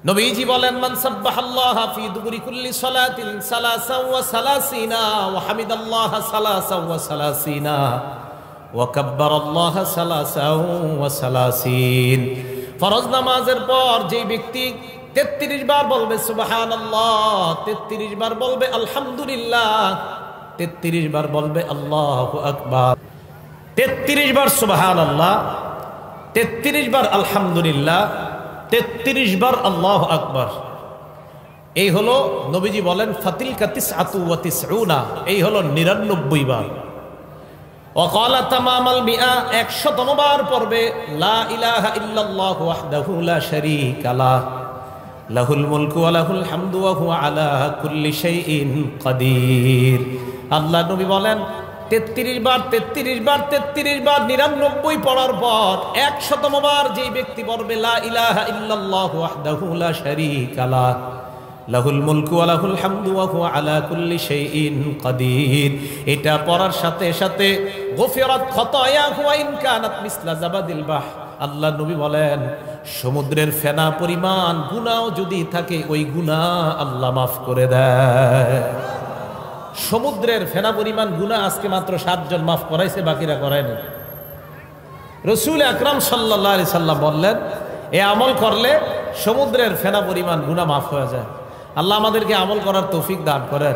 নবীজি বলেন, মান সাব্বাহাল্লাহা ফি দুবুরি কুল্লি সালাতিন সালাসাও ওয়া সালাসিনা ওয়া হামিদাল্লাহা সালাসাও ওয়া সালাসিনা ওয়া কাব্বারাল্লাহা সালাসাও ওয়া সালাসিন। ফরজ নামাজের পর যে ব্যক্তি 33 বার বলবে সুবহানাল্লাহ, 33 বার বলবে আলহামদুলিল্লাহ, 33 বার বলবে আল্লাহু আকবার, 33 বার সুবহানাল্লাহ, 33 বার আলহামদুলিল্লাহ, 33 বার আল্লাহু আকবার। এই হলো নবীজি বলেন ফাতিলকা তিসআতু ওয়া তিসউনা, এই হলো 99 বার। ওয়াকালা তামামাল মিআ, 100তম বার পড়বে লা ইলাহা ইল্লাল্লাহু ওয়াহদাহু লা শারীকা লাহ লাহুল মুলকু ওয়া লাহুল হামদু ওয়া হুয়া আলা কুল্লি শাইইন কাদির। আল্লাহ নবী বলেন 33 বার 33 বার 33 বার 99 পড়ার পর 100তম বার যেই ব্যক্তি পড়বে লা ইলাহা ইল্লাল্লাহু ওয়াহদাহু লা শারীকা লাহ লাহুল মুলকু ওয়া লাহুল হামদু ওয়া হুয়া আলা কুল্লি শাইইন কাদির, এটা পড়ার সাথে সাথে গফিরাত খাতায়াহু ওয়া ইন কানাত মিসলা জাবাদিল বাহ। আল্লাহ নবী বলেন সমুদ্রের ফেনা পরিমাণ গুনাহ যদি থাকে ওই গুনাহ আল্লাহ মাফ করে দেয়। সমুদ্রের ফেনা পরিমাণ গুনাহ আজকে মাত্র 7 জন মাফ করাইছে, বাকিরা করায়নি। রাসূল আকরাম সাল্লাল্লাহু আলাইহি সাল্লাম বললেন এই আমল করলে সমুদ্রের ফেনা পরিমাণ গুনাহ মাফ হয়ে যায়। আল্লাহ আমাদেরকে আমল করার তৌফিক দান করেন।